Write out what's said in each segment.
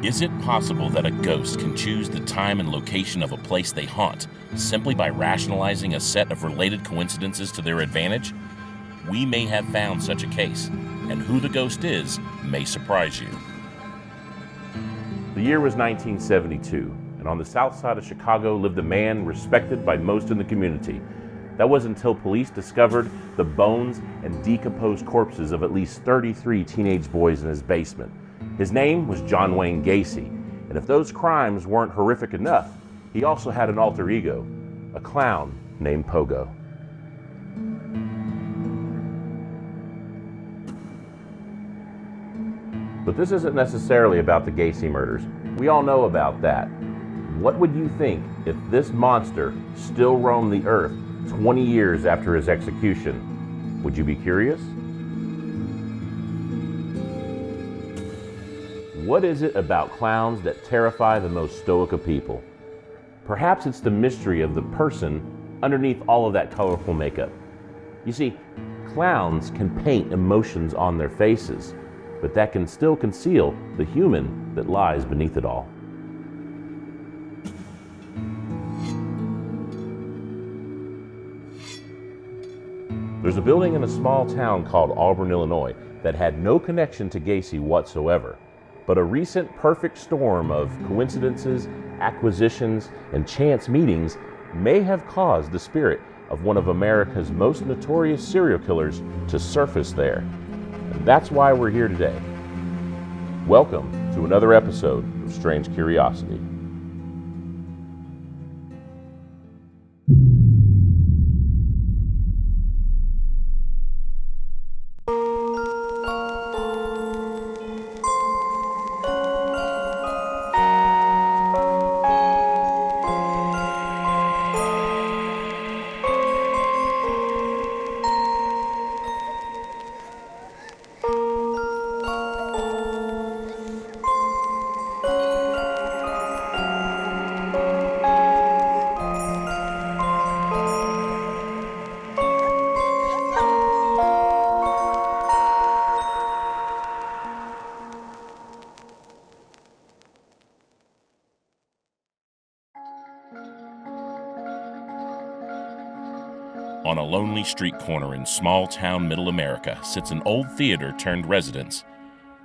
Is it possible that a ghost can choose the time and location of a place they haunt simply by rationalizing a set of related coincidences to their advantage? We may have found such a case, and who the ghost is may surprise you. The year was 1972, and on the south side of Chicago lived a man respected by most in the community. That was until police discovered the bones and decomposed corpses of at least 33 teenage boys in his basement. His name was John Wayne Gacy, and if those crimes weren't horrific enough, he also had an alter ego, a clown named Pogo. But this isn't necessarily about the Gacy murders. We all know about that. What would you think if this monster still roamed the earth 20 years after his execution? Would you be curious? What is it about clowns that terrify the most stoic of people? Perhaps it's the mystery of the person underneath all of that colorful makeup. You see, clowns can paint emotions on their faces, but that can still conceal the human that lies beneath it all. There's a building in a small town called Auburn, Illinois, that had no connection to Gacy whatsoever. But a recent perfect storm of coincidences, acquisitions, and chance meetings may have caused the spirit of one of America's most notorious serial killers to surface there. And that's why we're here today. Welcome to another episode of Strange Curiosity. On a lonely street corner in small-town middle America sits an old theater turned residence.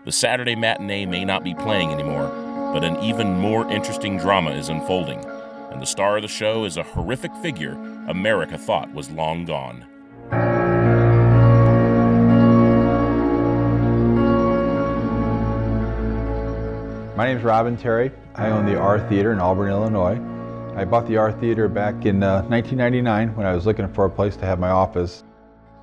The Saturday matinee may not be playing anymore, but an even more interesting drama is unfolding, and the star of the show is a horrific figure America thought was long gone. My name is Robin Terry. I own the R Theater in Auburn, Illinois. I bought the R Theater back in 1999 when I was looking for a place to have my office.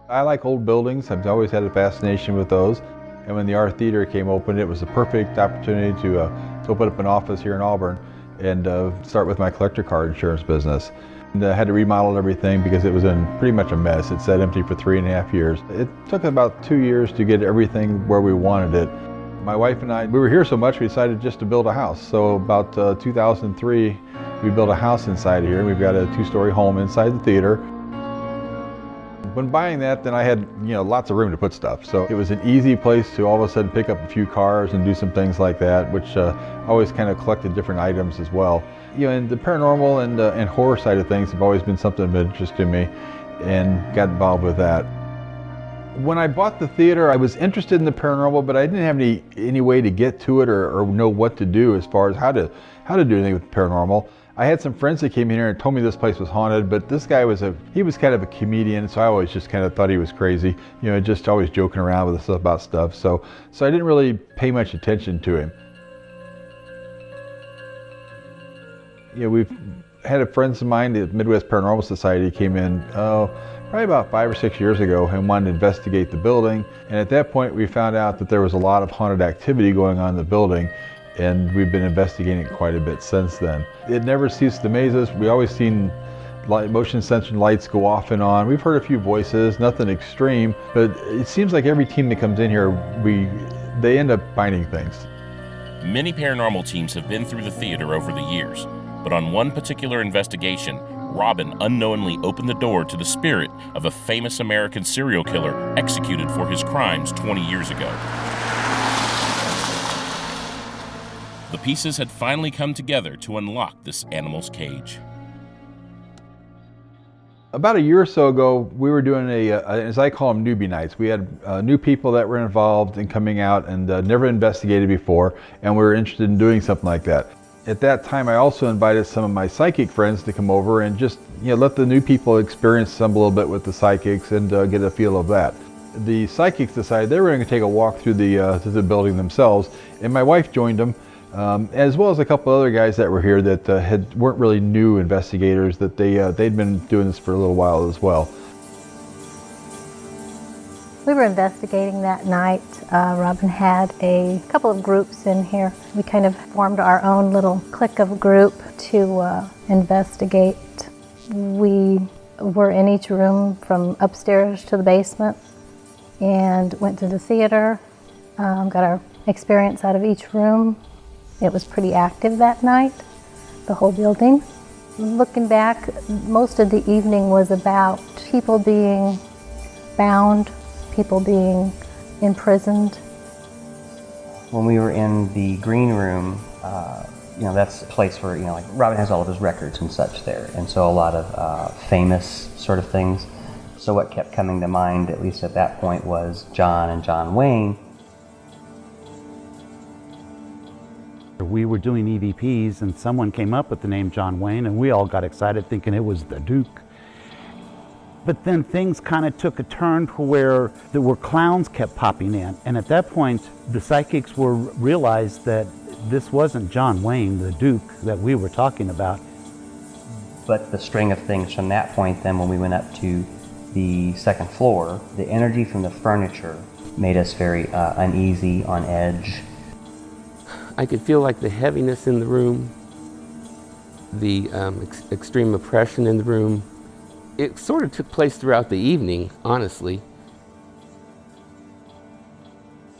I like old buildings. I've always had a fascination with those. And when the R Theater came open, it was a perfect opportunity to open up an office here in Auburn and start with my collector car insurance business. And I had to remodel everything because it was in pretty much a mess. It sat empty for 3.5 years. It took about 2 years to get everything where we wanted it. My wife and I, we were here so much we decided just to build a house. So about 2003, we built a house inside here. We've got a 2-story home inside the theater. When buying that, then I had lots of room to put stuff. So it was an easy place to all of a sudden pick up a few cars and do some things like that, which I always kind of collected different items as well. And the paranormal and horror side of things have always been something of interest to me, and got involved with that. When I bought the theater, I was interested in the paranormal, but I didn't have any way to get to it or know what to do as far as how to do anything with paranormal. I had some friends that came in here and told me this place was haunted, but this guy was kind of a comedian, so I always just kind of thought he was crazy, just always joking around with us about stuff. So I didn't really pay much attention to him. We've had a friends of mine, the Midwest Paranormal Society, came in probably about 5 or 6 years ago and wanted to investigate the building. And at that point, we found out that there was a lot of haunted activity going on in the building. And we've been investigating it quite a bit since then. It never ceased to amaze us. We always seen motion sensor lights go off and on. We've heard a few voices, nothing extreme, but it seems like every team that comes in here, they end up finding things. Many paranormal teams have been through the theater over the years, but on one particular investigation, Robin unknowingly opened the door to the spirit of a famous American serial killer executed for his crimes 20 years ago. The pieces had finally come together to unlock this animal's cage. About a year or so ago, we were doing as I call them, newbie nights. We had new people that were involved in coming out and never investigated before, and we were interested in doing something like that. At that time, I also invited some of my psychic friends to come over and just let the new people experience some a little bit with the psychics and get a feel of that. The psychics decided they were going to take a walk through the building themselves, and my wife joined them, as well as a couple other guys that were here that weren't really new investigators, that they'd been doing this for a little while as well. We were investigating that night. Robin had a couple of groups in here. We kind of formed our own little clique of group to investigate. We were in each room from upstairs to the basement and went to the theater, got our experience out of each room. It was pretty active that night, the whole building. Looking back, most of the evening was about people being bound, people being imprisoned. When we were in the green room, that's a place where, like Robin has all of his records and such there, and so a lot of famous sort of things. So what kept coming to mind, at least at that point, was John and John Wayne. We were doing EVPs and someone came up with the name John Wayne and we all got excited thinking it was the Duke. But then things kind of took a turn to where there were clowns kept popping in, and at that point the psychics realized that this wasn't John Wayne, the Duke, that we were talking about. But the string of things from that point, then when we went up to the second floor, the energy from the furniture made us very uneasy, on edge. I could feel like the heaviness in the room, the extreme oppression in the room. It sort of took place throughout the evening, honestly.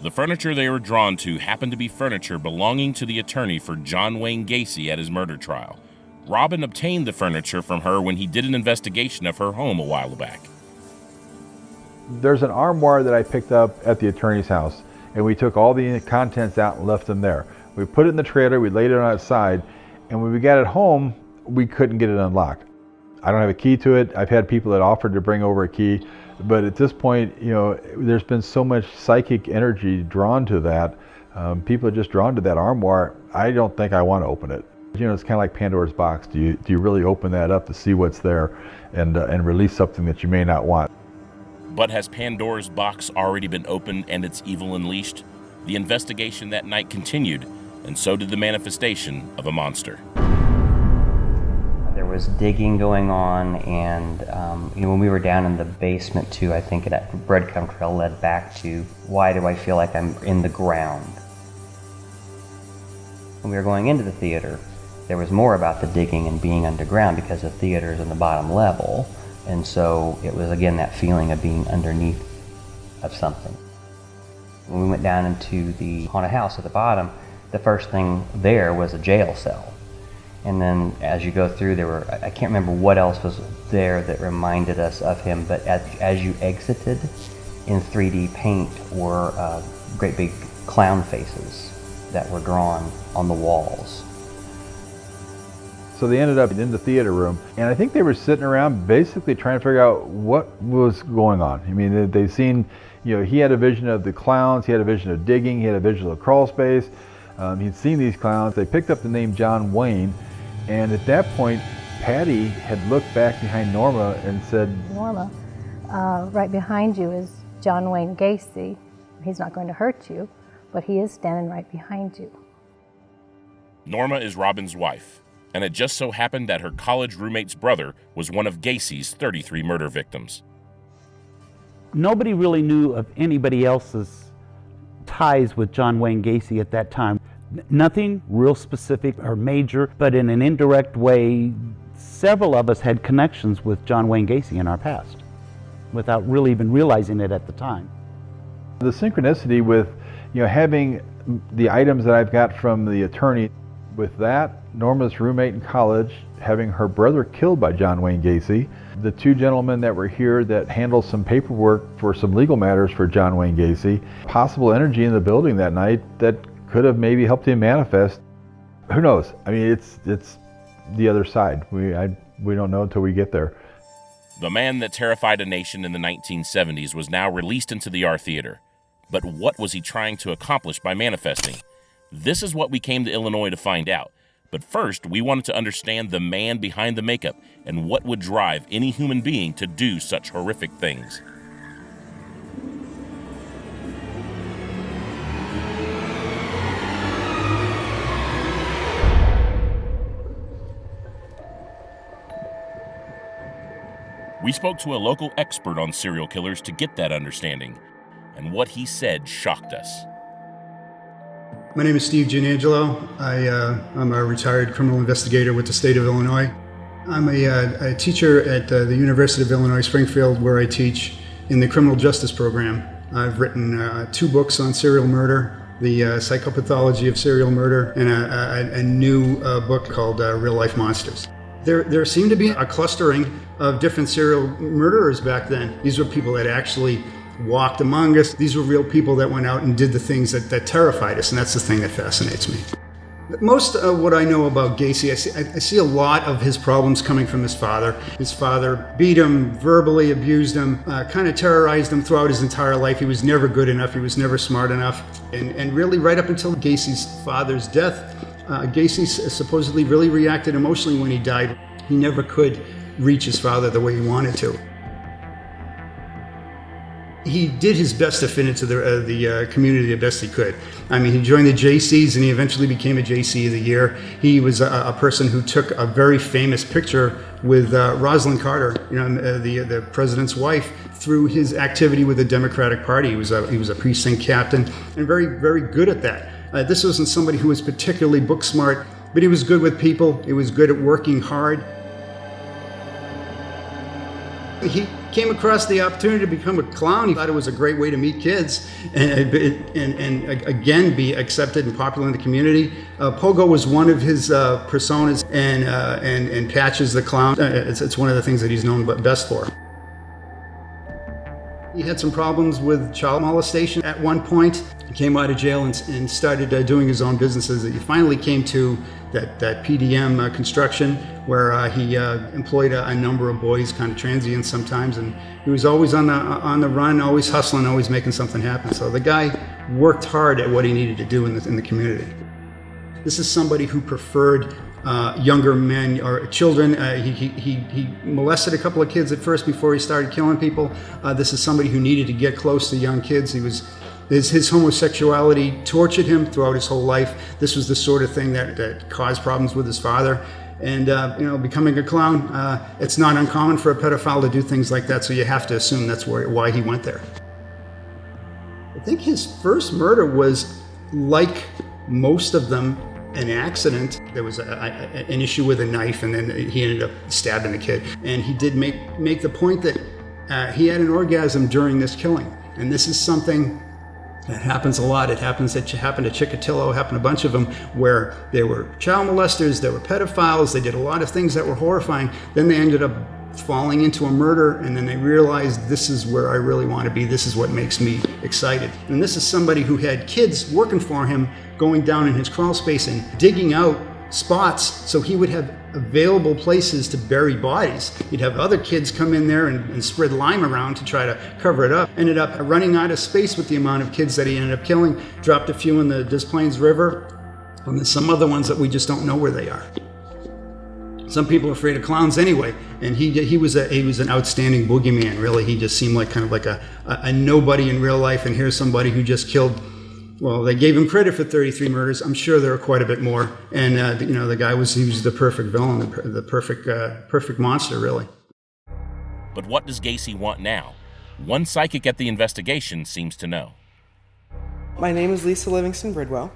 The furniture they were drawn to happened to be furniture belonging to the attorney for John Wayne Gacy at his murder trial. Robin obtained the furniture from her when he did an investigation of her home a while back. There's an armoire that I picked up at the attorney's house, and we took all the contents out and left them there. We put it in the trailer, we laid it on its side, and when we got it home, we couldn't get it unlocked. I don't have a key to it. I've had people that offered to bring over a key, but at this point, there's been so much psychic energy drawn to that. People are just drawn to that armoire. I don't think I want to open it. It's kind of like Pandora's box. Do you really open that up to see what's there and release something that you may not want? But has Pandora's box already been opened and its evil unleashed? The investigation that night continued, and so did the manifestation of a monster. There was digging going on, and when we were down in the basement too, I think that breadcrumb trail led back to, why do I feel like I'm in the ground? When we were going into the theater, there was more about the digging and being underground because the theater is in the bottom level, and so it was again that feeling of being underneath of something. When we went down into the haunted house at the bottom, the first thing there was a jail cell. And then as you go through, I can't remember what else was there that reminded us of him, but as you exited, in 3D paint were great big clown faces that were drawn on the walls. So they ended up in the theater room, and I think they were sitting around basically trying to figure out what was going on. I mean, they'd seen, he had a vision of the clowns, he had a vision of digging, he had a vision of crawl space. He'd seen these clowns. They picked up the name John Wayne, and at that point, Patty had looked back behind Norma and said, Norma, right behind you is John Wayne Gacy. He's not going to hurt you, but he is standing right behind you. Norma is Robin's wife, and it just so happened that her college roommate's brother was one of Gacy's 33 murder victims. Nobody really knew of anybody else's ties with John Wayne Gacy at that time. Nothing real specific or major, but in an indirect way, several of us had connections with John Wayne Gacy in our past without really even realizing it at the time. The synchronicity with, having the items that I've got from the attorney, with that, Norma's roommate in college having her brother killed by John Wayne Gacy, the two gentlemen that were here that handled some paperwork for some legal matters for John Wayne Gacy, possible energy in the building that night that could have maybe helped him manifest. Who knows? I mean, it's the other side. We don't know until we get there. The man that terrified a nation in the 1970s was now released into the art theater. But what was he trying to accomplish by manifesting? This is what we came to Illinois to find out. But first, we wanted to understand the man behind the makeup and what would drive any human being to do such horrific things. We spoke to a local expert on serial killers to get that understanding, and what he said shocked us. My name is Steve Gianangelo. I'm a retired criminal investigator with the state of Illinois. I'm a teacher at the University of Illinois Springfield, where I teach in the criminal justice program. I've written 2 books on serial murder, the psychopathology of serial murder, and a new book called Real Life Monsters. There seemed to be a clustering of different serial murderers back then. These were people that actually walked among us. These were real people that went out and did the things that terrified us, and that's the thing that fascinates me. Most of what I know about Gacy, I see a lot of his problems coming from his father. His father beat him, verbally abused him, kind of terrorized him throughout his entire life. He was never good enough. He was never smart enough. And really right up until Gacy's father's death, Gacy supposedly really reacted emotionally when he died. He never could reach his father the way he wanted to. He did his best to fit into the community the best he could. I mean, he joined the JCs and he eventually became a JC of the Year. He was a person who took a very famous picture with Rosalind Carter, the president's wife, through his activity with the Democratic Party. He was a precinct captain and very, very good at that. This wasn't somebody who was particularly book smart, but he was good with people. He was good at working hard. He came across the opportunity to become a clown. He thought it was a great way to meet kids and again be accepted and popular in the community. Pogo was one of his personas, and Patches the Clown. It's one of the things that he's known best for. He had some problems with child molestation at one point. He came out of jail and started doing his own businesses. He finally came to that PDM construction, where he employed a number of boys, kind of transient sometimes, and he was always on the run, always hustling, always making something happen. So the guy worked hard at what he needed to do in the community. This is somebody who preferred younger men or children. He molested a couple of kids at first before he started killing people. This is somebody who needed to get close to young kids. His homosexuality tortured him throughout his whole life. This was the sort of thing that caused problems with his father. And becoming a clown, it's not uncommon for a pedophile to do things like that, so you have to assume that's why he went there. I think his first murder was, like most of them, an accident. There was an issue with a knife, and then he ended up stabbing the kid. And he did make the point that he had an orgasm during this killing. And this is something that happens a lot. It happened to Chikatilo, happened to a bunch of them, where they were child molesters, they were pedophiles, they did a lot of things that were horrifying. Then they ended up falling into a murder, and then they realized, this is where I really want to be, this is what makes me excited. And this is somebody who had kids working for him, going down in his crawl space and digging out spots so he would have available places to bury bodies. He'd have other kids come in there and spread lime around to try to cover it up. Ended up running out of space with the amount of kids that he ended up killing. Dropped a few in the Des Plaines River, and then some other ones that we just don't know where they are. Some people are afraid of clowns anyway, and he was an outstanding boogeyman. Really, he just seemed like kind of like a nobody in real life, and here's somebody who just killed. Well, they gave him credit for 33 murders. I'm sure there are quite a bit more. And the guy was the perfect villain, the perfect monster, really. But what does Gacy want now? One psychic at the investigation seems to know. My name is Lisa Livingston Bridwell.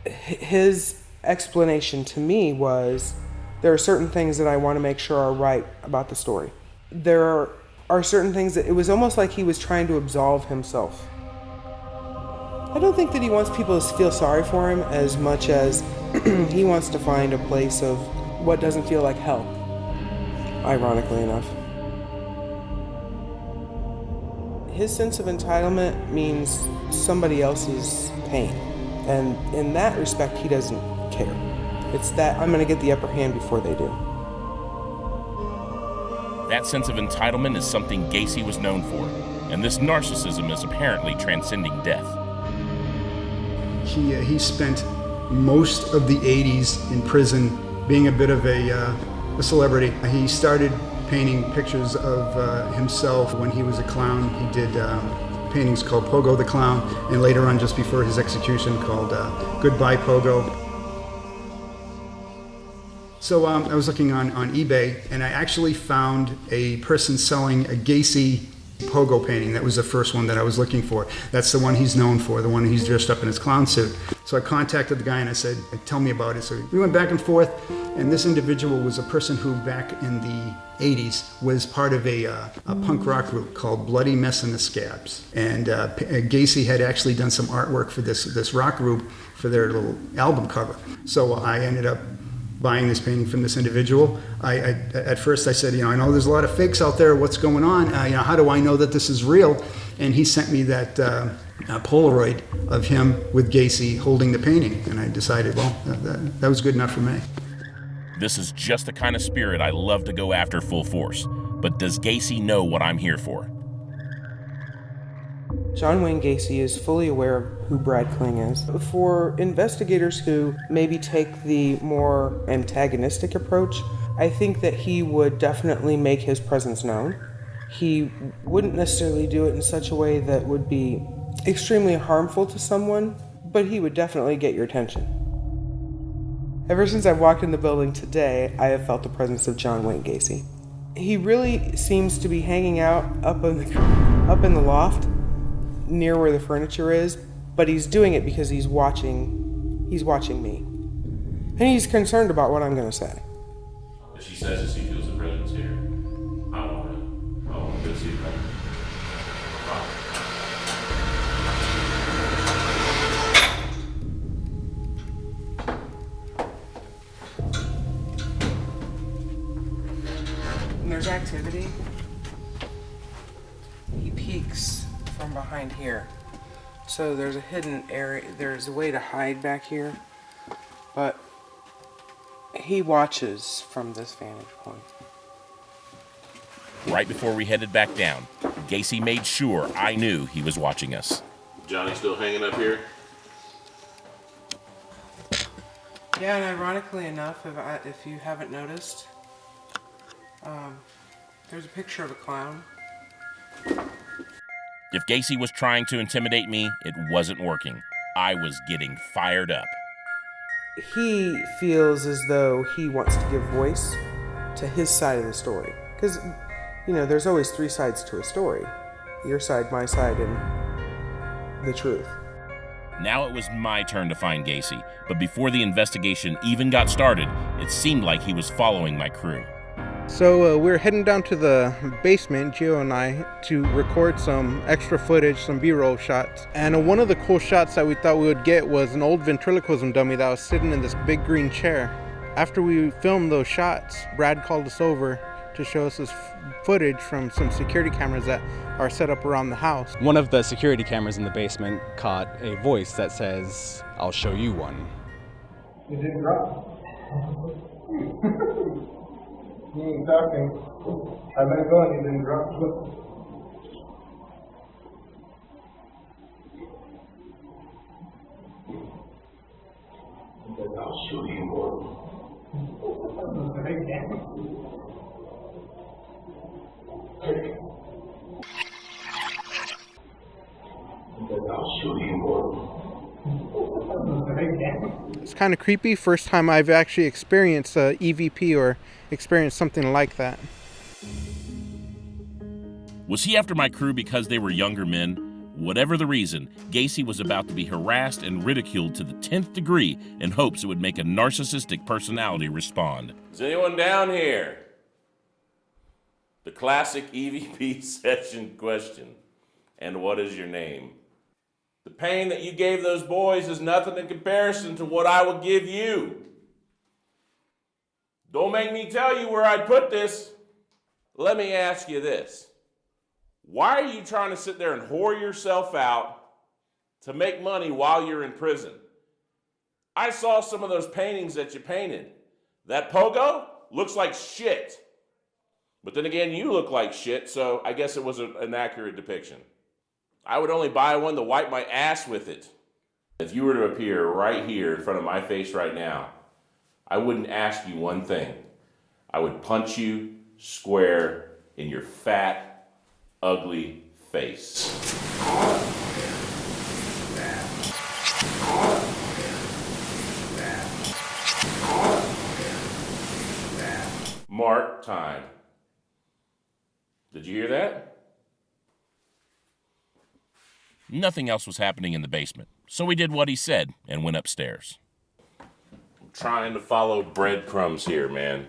His explanation to me was, there are certain things that I want to make sure are right about the story. There are certain things that it was almost like he was trying to absolve himself. I don't think that he wants people to feel sorry for him as much as he wants to find a place of what doesn't feel like hell, ironically enough. His sense of entitlement means somebody else's pain, and in that respect, he doesn't care. It's that I'm going to get the upper hand before they do. That sense of entitlement is something Gacy was known for, and this narcissism is apparently transcending death. He spent most of the 80s in prison being a bit of a celebrity. He started painting pictures of himself when he was a clown. He did paintings called Pogo the Clown, and later on, just before his execution, called Goodbye Pogo. So I was looking on eBay, and I actually found a person selling a Gacy Pogo painting. That was the first one that I was looking for. That's the one he's known for, the one he's dressed up in his clown suit. So I contacted the guy and I said, tell me about it. So we went back and forth, and this individual was a person who back in the 80s was part of a punk rock group called Bloody Mess and the Scabs. And Gacy had actually done some artwork for this rock group for their little album cover. So I ended up buying this painting from this individual. At first I said, I know there's a lot of fakes out there. What's going on? How do I know that this is real? And he sent me that Polaroid of him with Gacy holding the painting. And I decided, well, that was good enough for me. This is just the kind of spirit I love to go after full force. But does Gacy know what I'm here for? John Wayne Gacy is fully aware of who Brad Klinge is. For investigators who maybe take the more antagonistic approach, I think that he would definitely make his presence known. He wouldn't necessarily do it in such a way that would be extremely harmful to someone, but he would definitely get your attention. Ever since I've walked in the building today, I have felt the presence of John Wayne Gacy. He really seems to be hanging out up in the loft, near where the furniture is, but he's doing it because he's watching me. And he's concerned about what I'm going to say. If she says that she feels the presence here, I want to go see it. When there's activity, he peeks from behind here. So there's a hidden area, there's a way to hide back here, but he watches from this vantage point. Right before we headed back down, Gacy made sure I knew he was watching us. Johnny still hanging up here? Yeah, and ironically enough, if you haven't noticed, there's a picture of a clown. If Gacy was trying to intimidate me, it wasn't working. I was getting fired up. He feels as though he wants to give voice to his side of the story. Because, there's always three sides to a story. Your side, my side, and the truth. Now it was my turn to find Gacy, but before the investigation even got started, it seemed like he was following my crew. So we're heading down to the basement, Gio and I, to record some extra footage, some B-roll shots. And one of the cool shots that we thought we would get was an old ventriloquism dummy that was sitting in this big green chair. After we filmed those shots, Brad called us over to show us this footage from some security cameras that are set up around the house. One of the security cameras in the basement caught a voice that says, "I'll show you one." You didn't drop. You ain't talking. I let go and you didn't drop. I'll show you more. I'll show you more. It's kind of creepy. First time I've actually experienced a EVP or experienced something like that. Was he after my crew because they were younger men? Whatever the reason, Gacy was about to be harassed and ridiculed to the 10th degree in hopes it would make a narcissistic personality respond. Is anyone down here? The classic EVP session question. And what is your name? The pain that you gave those boys is nothing in comparison to what I will give you. Don't make me tell you where I'd put this. Let me ask you this. Why are you trying to sit there and whore yourself out to make money while you're in prison? I saw some of those paintings that you painted. That pogo looks like shit. But then again, you look like shit, so I guess it was an accurate depiction. I would only buy one to wipe my ass with it. If you were to appear right here in front of my face right now, I wouldn't ask you one thing. I would punch you square in your fat, ugly face. Mark time. Did you hear that? Nothing else was happening in the basement, so we did what he said and went upstairs. I'm trying to follow breadcrumbs here, man.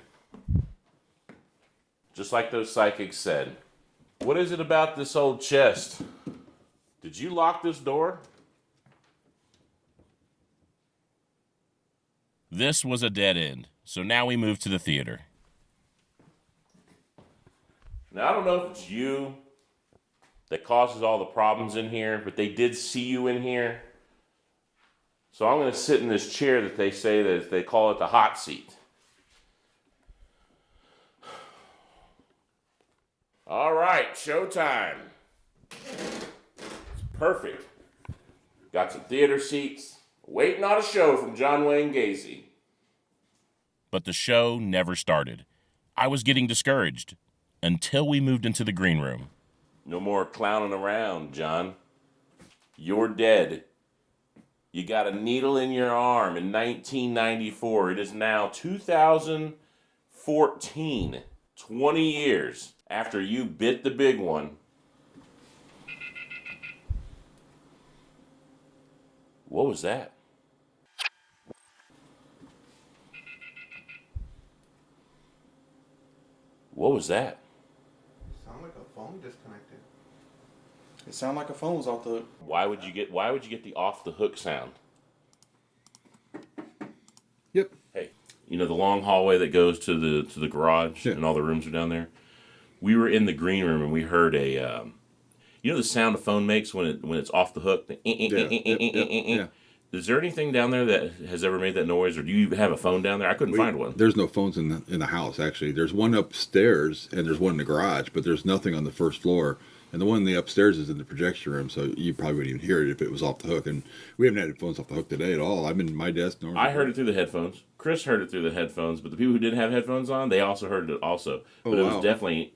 Just like those psychics said. What is it about this old chest? Did you lock this door? This was a dead end, so now we moved to the theater. Now, I don't know if it's you that causes all the problems in here, but they did see you in here. So I'm going to sit in this chair that they say that they call it the hot seat. All right, showtime. It's perfect. Got some theater seats, waiting on a show from John Wayne Gacy. But the show never started. I was getting discouraged until we moved into the green room. No more clowning around, John. You're dead. You got a needle in your arm in 1994. It is now 2014. 20 years after you bit the big one. What was that? What was that? Sound like a phone disconnected. It sounded like a phone was off the hook. Why would you get the off the hook sound? Yep. Hey, you know the long hallway that goes to the garage and all the rooms are down there? We were in the green room and we heard a you know the sound a phone makes when it's off the hook? Yeah. Is there anything down there that has ever made that noise, or do you have a phone down there? I couldn't find one. There's no phones in the house, actually. There's one upstairs, and there's one in the garage, but there's nothing on the first floor. And the one in the upstairs is in the projection room, so you probably wouldn't even hear it if it was off the hook. And we haven't had phones off the hook today at all. I'm in my desk. I heard it through the headphones. Chris heard it through the headphones, but the people who didn't have headphones on, they also heard it also. But it was definitely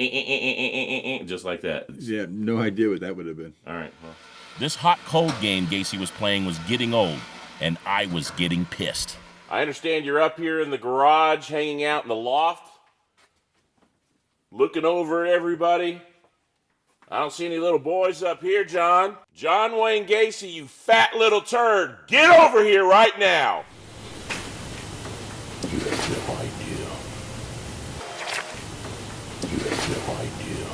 just like that. Yeah, no idea what that would have been. All right, well. This hot-cold game Gacy was playing was getting old, and I was getting pissed. I understand you're up here in the garage, hanging out in the loft, looking over at everybody. I don't see any little boys up here, John. John Wayne Gacy, you fat little turd. Get over here right now. You have no idea. You have no idea.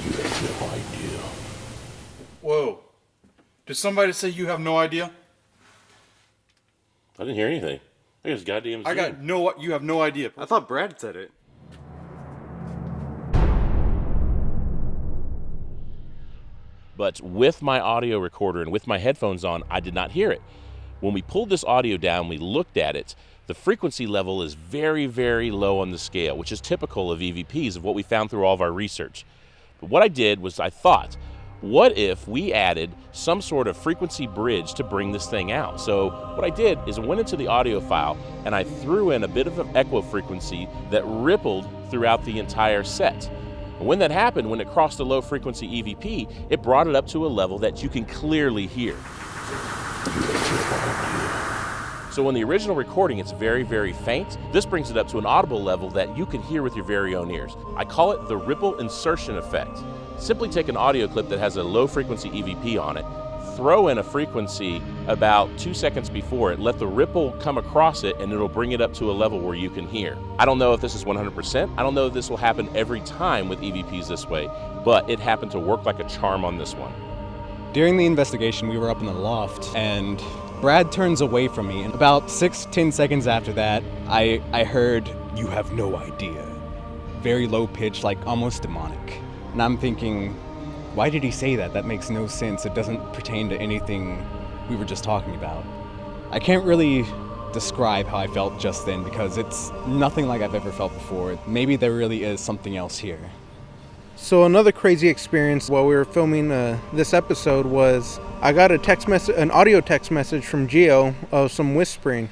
You have no idea. Whoa. Did somebody say you have no idea? I didn't hear anything. I guess goddamn Zoom. You have no idea. I thought Brad said it. But with my audio recorder and with my headphones on, I did not hear it. When we pulled this audio down, we looked at it, the frequency level is very, very low on the scale, which is typical of EVPs, of what we found through all of our research. But what I did was I thought, what if we added some sort of frequency bridge to bring this thing out? So what I did is I went into the audio file and I threw in a bit of an echo frequency that rippled throughout the entire set. And when that happened, when it crossed a low frequency EVP, it brought it up to a level that you can clearly hear. So in the original recording, it's very, very faint. This brings it up to an audible level that you can hear with your very own ears. I call it the ripple insertion effect. Simply take an audio clip that has a low frequency EVP on it, throw in a frequency about 2 seconds before it, let the ripple come across it, and it'll bring it up to a level where you can hear. I don't know if this is 100%. I don't know if this will happen every time with EVPs this way, but it happened to work like a charm on this one. During the investigation, we were up in the loft, and Brad turns away from me, and about 6-10 seconds after that, I heard, "You have no idea." Very low pitch, like almost demonic. And I'm thinking, why did he say that? That makes no sense. It doesn't pertain to anything we were just talking about. I can't really describe how I felt just then because it's nothing like I've ever felt before. Maybe there really is something else here. So another crazy experience while we were filming this episode was I got an audio text message from Gio of some whispering.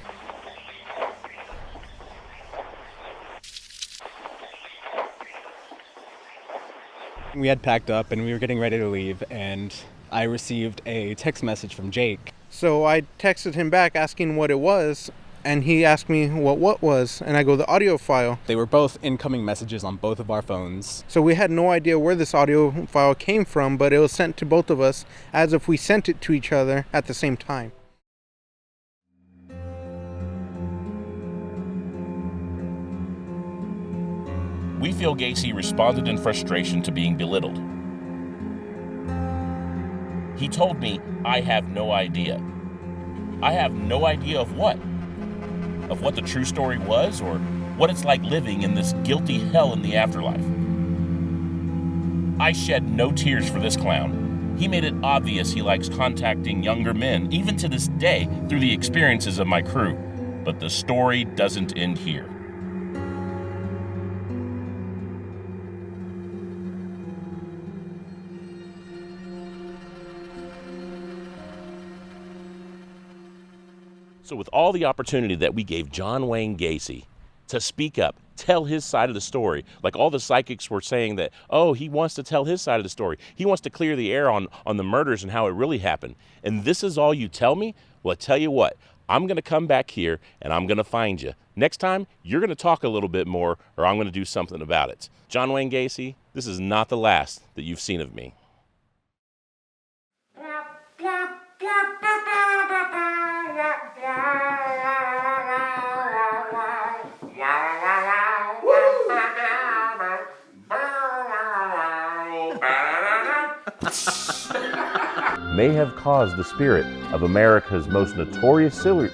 We had packed up and we were getting ready to leave, and I received a text message from Jake. So I texted him back asking what it was, and he asked me what was, and I go, the audio file. They were both incoming messages on both of our phones. So we had no idea where this audio file came from, but it was sent to both of us as if we sent it to each other at the same time. We feel Gacy responded in frustration to being belittled. He told me, I have no idea. I have no idea of what? Of what the true story was, or what it's like living in this guilty hell in the afterlife. I shed no tears for this clown. He made it obvious he likes contacting younger men, even to this day, through the experiences of my crew. But the story doesn't end here. So with all the opportunity that we gave John Wayne Gacy to speak up, tell his side of the story, like all the psychics were saying that, oh, he wants to tell his side of the story. He wants to clear the air on the murders and how it really happened. And this is all you tell me? Well, I tell you what, I'm going to come back here and I'm going to find you. Next time, you're going to talk a little bit more or I'm going to do something about it. John Wayne Gacy, this is not the last that you've seen of me. May have caused the spirit of America's most notorious killer.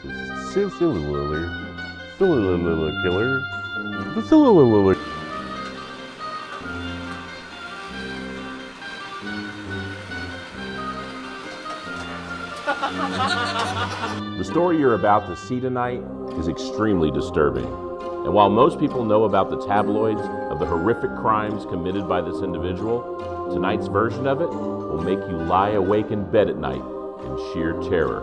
The story you're about to see tonight is extremely disturbing. And while most people know about the tabloids of the horrific crimes committed by this individual, tonight's version of it will make you lie awake in bed at night in sheer terror.